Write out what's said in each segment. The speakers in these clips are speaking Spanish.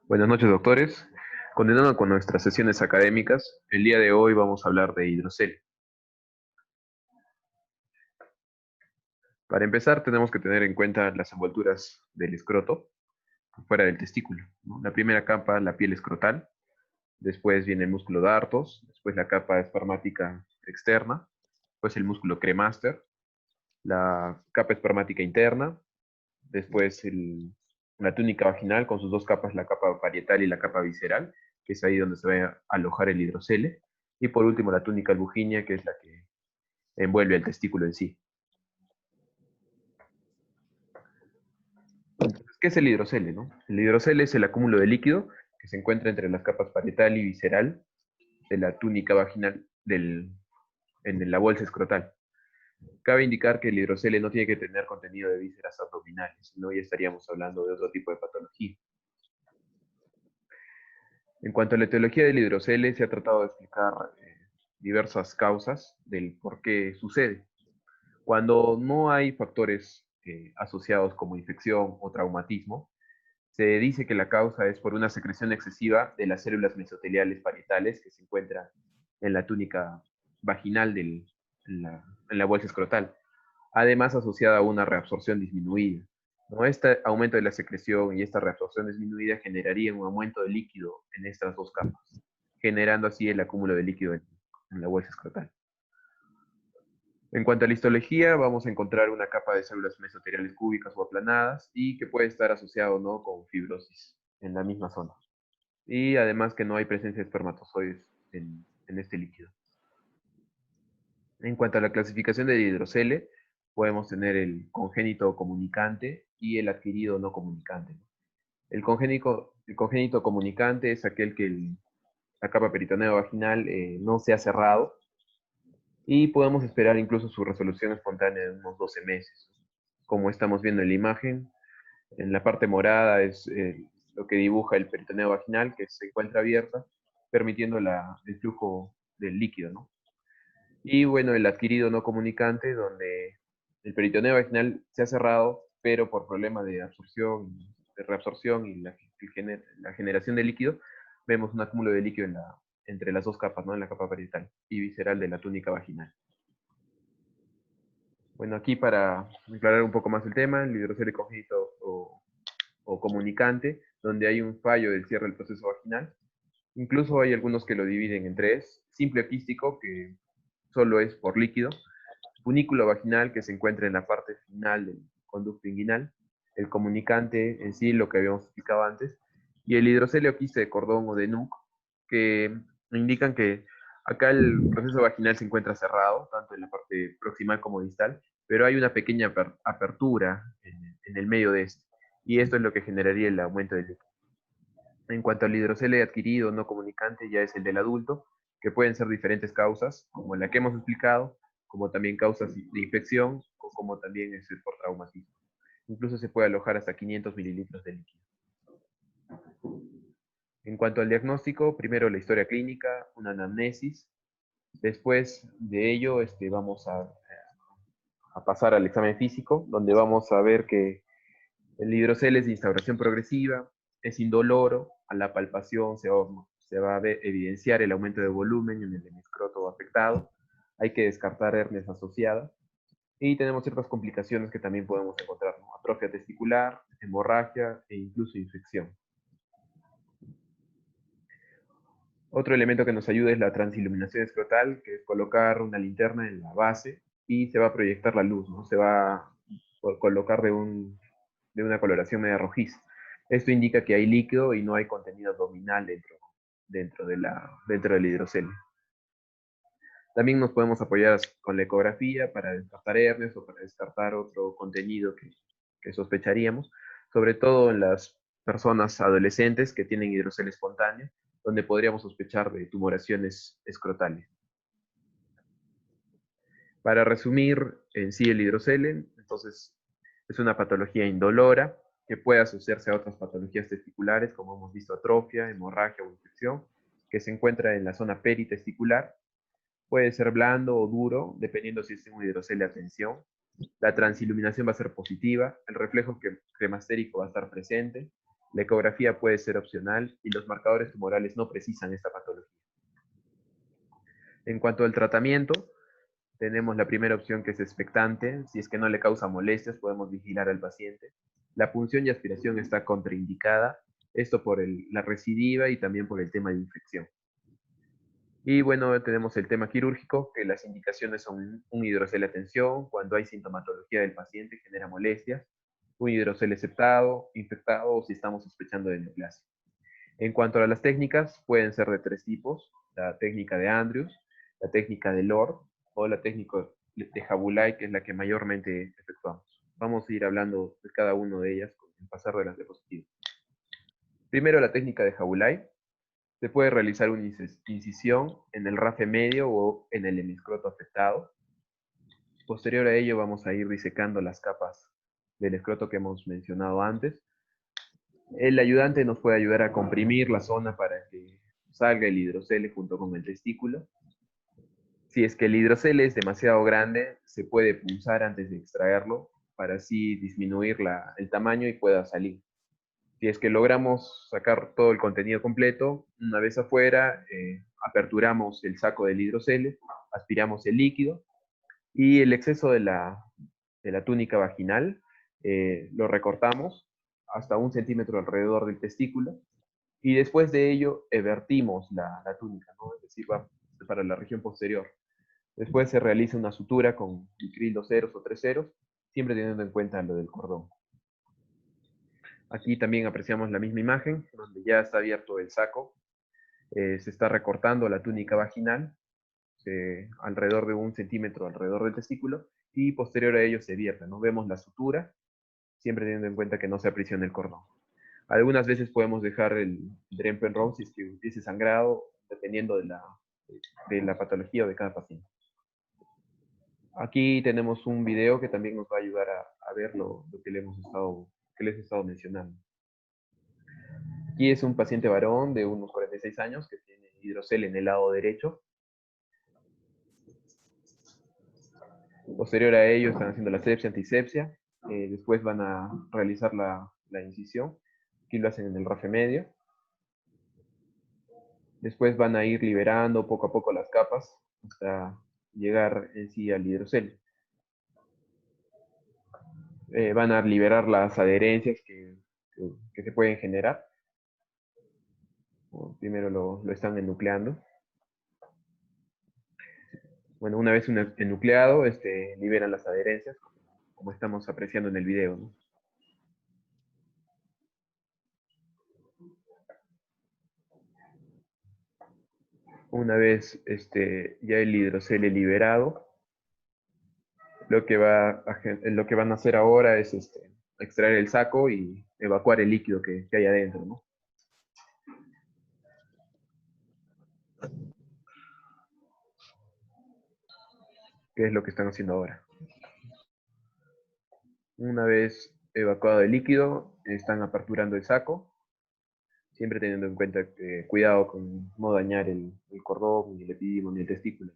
Buenas noches, doctores. Continuando con nuestras sesiones académicas, el día de hoy vamos a hablar de hidrocele. Para empezar, tenemos que tener en cuenta las envolturas del escroto fuera del testículo, ¿no? La primera capa, la piel escrotal, después viene el músculo dartos, después la capa espermática externa, después el músculo cremaster, la capa espermática interna, después la túnica vaginal con sus dos capas, la capa parietal y la capa visceral, que es ahí donde se va a alojar el hidrocele, y por último la túnica albuginea, que es la que envuelve el testículo en sí. Entonces, ¿qué es el hidrocele, no? El hidrocele es el acúmulo de líquido que se encuentra entre las capas parietal y visceral de la túnica vaginal en la bolsa escrotal. Cabe indicar que el hidrocele no tiene que tener contenido de vísceras abdominales, sino ya estaríamos hablando de otro tipo de patología. En cuanto a la etiología del hidrocele, se ha tratado de explicar diversas causas del por qué sucede. Cuando no hay factores asociados como infección o traumatismo, se dice que la causa es por una secreción excesiva de las células mesoteliales parietales que se encuentran en la túnica vaginal en la bolsa escrotal, además asociada a una reabsorción disminuida. ¿No? Este aumento de la secreción y esta reabsorción disminuida generaría un aumento de líquido en estas dos capas, generando así el acúmulo de líquido en la bolsa escrotal. En cuanto a la histología, vamos a encontrar una capa de células mesoteliales cúbicas o aplanadas y que puede estar asociado, ¿no?, con fibrosis en la misma zona. Y además que no hay presencia de espermatozoides en este líquido. En cuanto a la clasificación del hidrocele, podemos tener el congénito comunicante y el adquirido no comunicante. El congénito comunicante es aquel que la capa peritoneo vaginal no se ha cerrado y podemos esperar incluso su resolución espontánea en unos 12 meses. Como estamos viendo en la imagen, en la parte morada es lo que dibuja el peritoneo vaginal, que se encuentra abierta, permitiendo el flujo del líquido, ¿no? Y bueno, el adquirido no comunicante, donde el peritoneo vaginal se ha cerrado, pero por problemas de absorción, de reabsorción y la generación de líquido, vemos un acúmulo de líquido entre las dos capas, ¿no? En la capa parietal y visceral de la túnica vaginal. Bueno, aquí para aclarar un poco más el tema, el hidrocele congénito o comunicante, donde hay un fallo del cierre del proceso vaginal. Incluso hay algunos que lo dividen en tres: simple quístico, que solo es por líquido; funículo vaginal, que se encuentra en la parte final del conducto inguinal; el comunicante en sí, lo que habíamos explicado antes; y el hidrocele o quiste de cordón o de Nuc, que indican que acá el proceso vaginal se encuentra cerrado, tanto en la parte proximal como distal, pero hay una pequeña apertura en el medio de este, y esto es lo que generaría el aumento del líquido. En cuanto al hidrocele adquirido no comunicante, ya es el del adulto, que pueden ser diferentes causas, como la que hemos explicado, como también causas de infección, o como también es por traumatismo. Incluso se puede alojar hasta 500 mililitros de líquido. En cuanto al diagnóstico, primero la historia clínica, una anamnesis. Después de ello, vamos a pasar al examen físico, donde vamos a ver que el hidrocele es de instauración progresiva, es indoloro; a la palpación se va a evidenciar el aumento de volumen en el hemiscroto afectado; hay que descartar hernias asociadas, y tenemos ciertas complicaciones que también podemos encontrar, ¿no? Atrofia testicular, hemorragia e incluso infección. Otro elemento que nos ayuda es la transiluminación escrotal, que es colocar una linterna en la base y se va a proyectar la luz, ¿no? Se va a colocar de una coloración media rojiza. Esto indica que hay líquido y no hay contenido abdominal dentro del hidrocele. También nos podemos apoyar con la ecografía para descartar hernias o para descartar otro contenido que sospecharíamos, sobre todo en las personas adolescentes que tienen hidrocele espontáneo, donde podríamos sospechar de tumoraciones escrotales. Para resumir en sí el hidrocele, entonces es una patología indolora que puede asociarse a otras patologías testiculares, como hemos visto, atrofia, hemorragia o infección, que se encuentra en la zona peritesticular. Puede ser blando o duro, dependiendo si es un hidrocele a tensión. La transiluminación va a ser positiva, el reflejo cremastérico va a estar presente, La ecografía puede ser opcional y los marcadores tumorales no precisan esta patología. En cuanto al tratamiento, tenemos la primera opción que es expectante. Si es que no le causa molestias, podemos vigilar al paciente. La punción y aspiración está contraindicada, esto por la recidiva y también por el tema de infección. Y bueno, tenemos el tema quirúrgico, que las indicaciones son un hidrocel a tensión, cuando hay sintomatología del paciente, genera molestias, un hidrocel septado, infectado o si estamos sospechando de neoplasia. En cuanto a las técnicas, pueden ser de tres tipos: la técnica de Andrews, la técnica de Lord o la técnica de Jabulay, que es la que mayormente efectuamos. Vamos a ir hablando de cada una de ellas con el pasar de las diapositivas. Primero, la técnica de Jabulay. Se puede realizar una incisión en el rafe medio o en el hemiscroto afectado. Posterior a ello vamos a ir disecando las capas del escroto que hemos mencionado antes. El ayudante nos puede ayudar a comprimir la zona para que salga el hidrocele junto con el testículo. Si es que el hidrocele es demasiado grande, se puede punzar antes de extraerlo para así disminuir el tamaño y pueda salir. Si es que logramos sacar todo el contenido completo, una vez afuera, aperturamos el saco del hidrocele, aspiramos el líquido y el exceso de la túnica vaginal lo recortamos hasta 1 centímetro alrededor del testículo y después de ello vertimos la túnica, ¿no? Es decir, va para la región posterior. Después se realiza una sutura con Vicryl 2 ceros o 3 ceros, siempre teniendo en cuenta lo del cordón. Aquí también apreciamos la misma imagen, donde ya está abierto el saco, se está recortando la túnica vaginal, alrededor de 1 centímetro alrededor del testículo, y posterior a ello se vierte, ¿no? Vemos la sutura, siempre teniendo en cuenta que no se aprisione el cordón. Algunas veces podemos dejar el Drempen-Roux si es que hubiese sangrado, dependiendo de la patología de cada paciente. Aquí tenemos un video que también nos va a ayudar a ver lo que les he estado mencionando. Aquí es un paciente varón de unos 46 años que tiene hidrocel en el lado derecho. Posterior a ello están haciendo la sepsia, antisepsia. Después van a realizar la incisión. Aquí lo hacen en el rafe medio. Después van a ir liberando poco a poco las capas hasta llegar en sí al hidrocel. Van a liberar las adherencias que se pueden generar. Primero lo están enucleando. Bueno, una vez enucleado, liberan las adherencias, como estamos apreciando en el video, ¿no? Una vez ya el hidrocele liberado, lo que van a hacer ahora es extraer el saco y evacuar el líquido que hay adentro, ¿no? ¿Qué es lo que están haciendo ahora? Una vez evacuado el líquido, están aperturando el saco, siempre teniendo en cuenta que cuidado con no dañar el cordón, ni el epidimo, ni el testículo.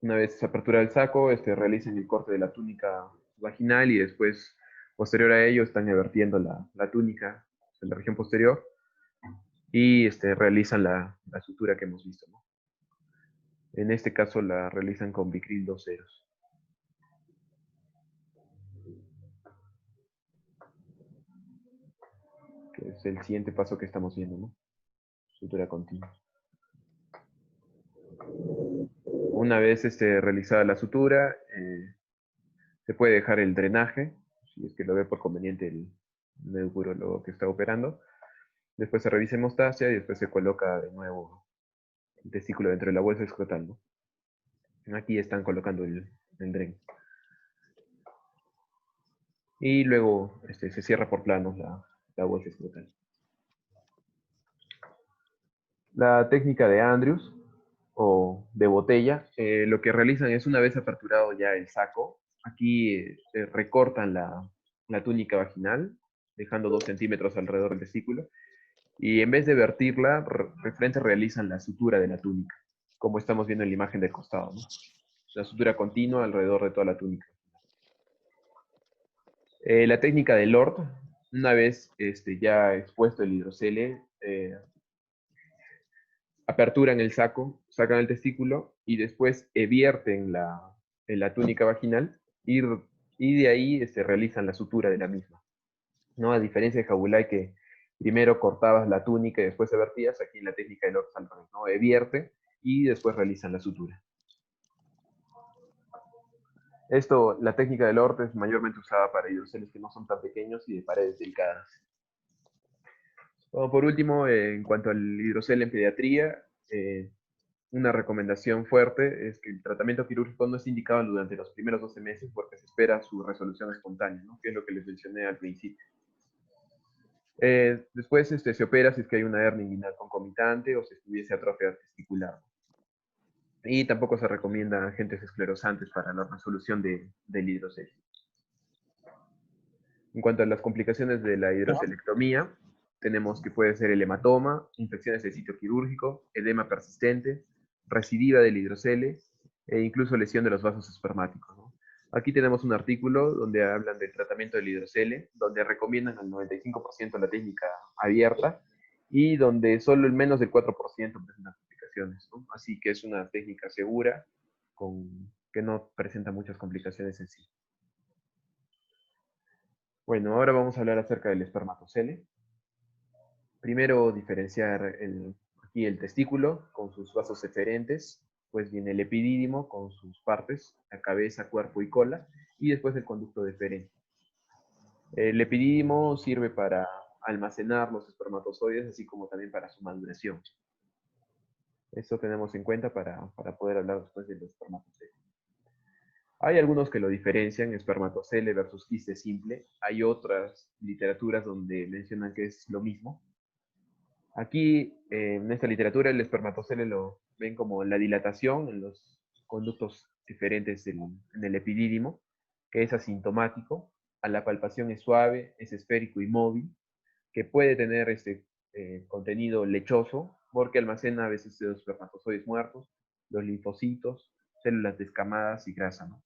Una vez aperturado el saco, realizan el corte de la túnica vaginal y después, posterior a ello, están vertiendo la túnica en la región posterior y realizan la sutura que hemos visto, ¿no? En este caso la realizan con Vicryl 2 ceros. Que es el siguiente paso que estamos viendo, ¿no? Sutura continua. Una vez realizada la sutura, se puede dejar el drenaje, si es que lo ve por conveniente el neurólogo que está operando. Después se revisa hemostasia y después se coloca de nuevo el testículo dentro de la bolsa escrotal, ¿no? Aquí están colocando el dren. Y luego se cierra por planos la bolsa escrotal. La técnica de Andrews o de botella, lo que realizan es, una vez aperturado ya el saco, aquí recortan la túnica vaginal, dejando 2 centímetros alrededor del testículo, y en vez de vertirla, de frente realizan la sutura de la túnica, como estamos viendo en la imagen del costado, ¿no? La sutura continua alrededor de toda la túnica. La técnica de Lord, una vez ya expuesto el hidrocele, aperturan el saco, sacan el testículo y después vierten en la túnica vaginal y de ahí realizan la sutura de la misma, ¿no? A diferencia de Jabulay que primero cortabas la túnica y después se vertías, aquí en la técnica de Lord Salvan, ¿no? Vierte y después realizan la sutura. Esto, la técnica del Lord es mayormente usada para hidroceles que no son tan pequeños y de paredes delicadas. Bueno, por último, en cuanto al hidrocel en pediatría, una recomendación fuerte es que el tratamiento quirúrgico no es indicado durante los primeros 12 meses porque se espera su resolución espontánea, ¿no? Que es lo que les mencioné al principio. Después se opera si es que hay una hernia inguinal concomitante o si estuviese atrofia testicular. Y tampoco se recomienda agentes esclerosantes para la resolución del hidrocel. En cuanto a las complicaciones de la hidrocelectomía, tenemos que puede ser el hematoma, infecciones del sitio quirúrgico, edema persistente, recidiva del hidrocele e incluso lesión de los vasos espermáticos, ¿no? Aquí tenemos un artículo donde hablan del tratamiento del hidrocele, donde recomiendan al 95% la técnica abierta y donde solo el menos del 4% presenta complicaciones, ¿no? Así que es una técnica segura que no presenta muchas complicaciones en sí. Bueno, ahora vamos a hablar acerca del espermatocele. Primero diferenciar aquí el testículo con sus vasos eferentes, pues viene el epidídimo con sus partes, la cabeza, cuerpo y cola, y después el conducto deferente. El epidídimo sirve para almacenar los espermatozoides, así como también para su maduración. Esto tenemos en cuenta para poder hablar después del espermatocele. Hay algunos que lo diferencian, espermatocele versus quiste simple. Hay otras literaturas donde mencionan que es lo mismo. Aquí, en esta literatura, el espermatocele lo ven como la dilatación en los conductos diferentes en el epidídimo, que es asintomático. A la palpación es suave, es esférico y móvil, que puede tener contenido lechoso, porque almacena a veces los espermatozoides muertos, los linfocitos, células descamadas y grasa, ¿no?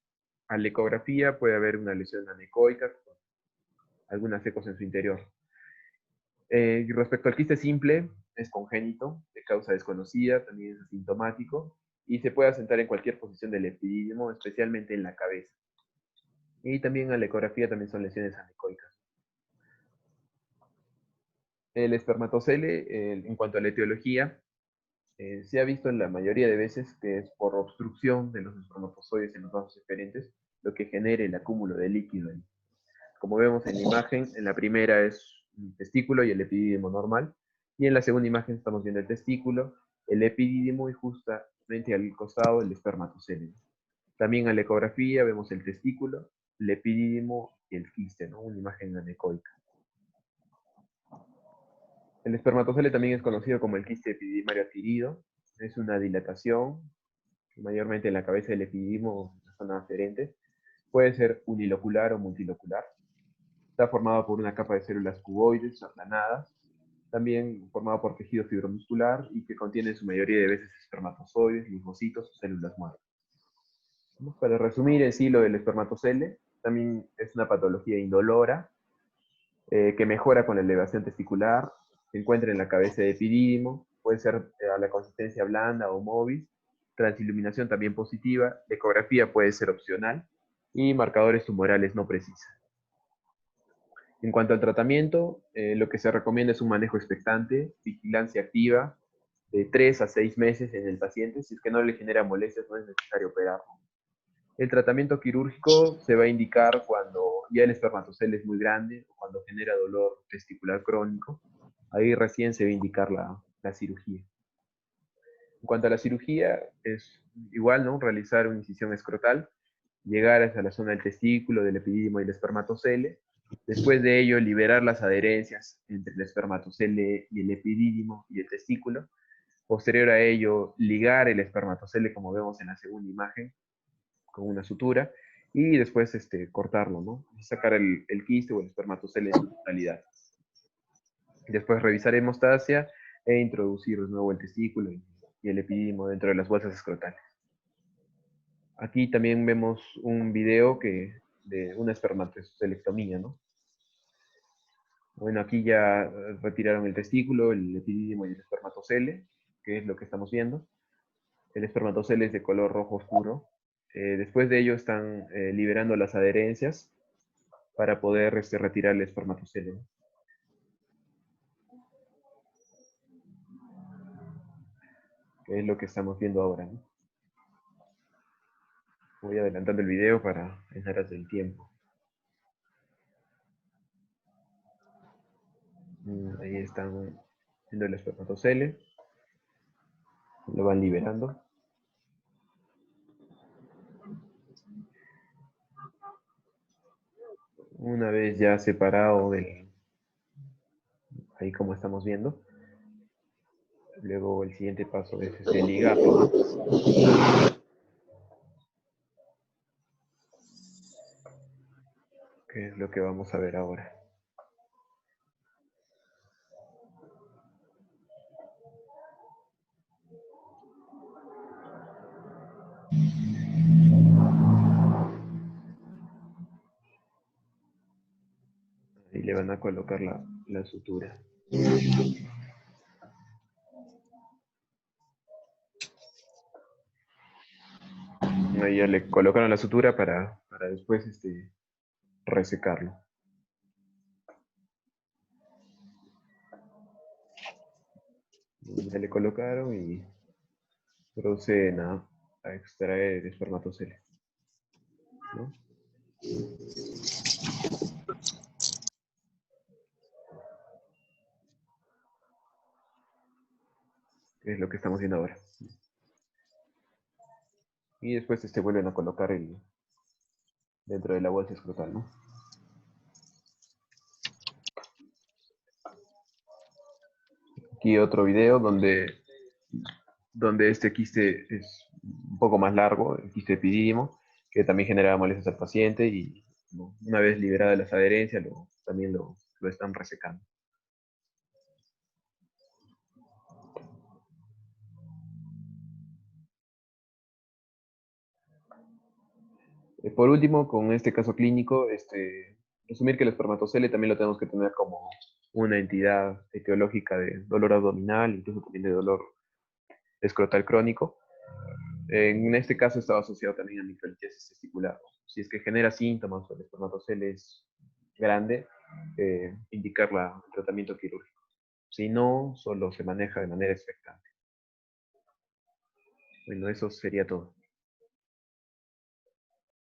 A la ecografía puede haber una lesión anecoica, con algunas ecos en su interior. Respecto al quiste simple, es congénito, de causa desconocida, también es asintomático y se puede asentar en cualquier posición del epidídimo, especialmente en la cabeza. Y también a la ecografía también son lesiones anecoicas. El espermatocele, en cuanto a la etiología, se ha visto en la mayoría de veces que es por obstrucción de los espermatozoides en los vasos eferentes, lo que genera el acúmulo de líquido ahí. Como vemos en la imagen, en la primera es un testículo y el epidídimo normal, y en la segunda imagen estamos viendo el testículo, el epidídimo y justamente al costado el espermatocele. También en la ecografía vemos el testículo, el epidídimo y el quiste, ¿no? Una imagen anecoica. El espermatocele también es conocido como el quiste epididimario adquirido. Es una dilatación, mayormente en la cabeza del epidídimo, en la zona aferente. Puede ser unilocular o multilocular. Está formado por una capa de células cuboides aplanadas, también formado por tejido fibromuscular y que contiene en su mayoría de veces espermatozoides, linfocitos o células muertas. Para resumir en sí lo del espermatocele, también es una patología indolora que mejora con la elevación testicular, se encuentra en la cabeza de epidídimo, puede ser a la consistencia blanda o móvil, transiluminación también positiva, ecografía puede ser opcional y marcadores tumorales no precisos. En cuanto al tratamiento, lo que se recomienda es un manejo expectante, vigilancia activa, de 3 a 6 meses en el paciente. Si es que no le genera molestias, no es necesario operarlo. El tratamiento quirúrgico se va a indicar cuando ya el espermatocele es muy grande o cuando genera dolor testicular crónico. Ahí recién se va a indicar la cirugía. En cuanto a la cirugía, es igual, ¿no? Realizar una incisión escrotal, llegar hasta la zona del testículo, del epidídimo y el espermatocele. Después de ello, liberar las adherencias entre el espermatocele y el epidídimo y el testículo. Posterior a ello, ligar el espermatocele, como vemos en la segunda imagen, con una sutura. Y después cortarlo, ¿no? Sacar el quiste o el espermatocele en su totalidad. Después revisar hemostasia e introducir de nuevo el testículo y el epidídimo dentro de las bolsas escrotales. Aquí también vemos un video que de una espermatocelectomía, ¿no? Bueno, aquí ya retiraron el testículo, el epidídimo y el espermatocele, que es lo que estamos viendo. El espermatocele es de color rojo oscuro. Después de ello están liberando las adherencias para poder retirar el espermatocele, ¿no? Que es lo que estamos viendo ahora, ¿no? Voy adelantando el video para en aras del tiempo. Ahí están viendo el espermatocele. Lo van liberando. Una vez ya separado del, ahí como estamos viendo, luego el siguiente paso es ligarlo, ¿no? Que es lo que vamos a ver ahora. Ahí le van a colocar la sutura. Ahí ya le colocaron la sutura para después resecarlo. Ya le colocaron y proceden a extraer el espermatocele, ¿no? Que es lo que estamos viendo ahora. Y después vuelven a colocar dentro de la bolsa escrotal, ¿no? Aquí otro video donde este quiste es un poco más largo, el quiste epidídimo, que también genera molestias al paciente y, ¿no?, una vez liberada las adherencias también lo están resecando. Por último, con este caso clínico, resumir que el espermatocele también lo tenemos que tener como una entidad etiológica de dolor abdominal, incluso también de dolor escrotal crónico. En este caso estaba asociado también a microlitiasis testicular. Si es que genera síntomas o el espermatocele es grande, indicar el tratamiento quirúrgico. Si no, solo se maneja de manera expectante. Bueno, eso sería todo.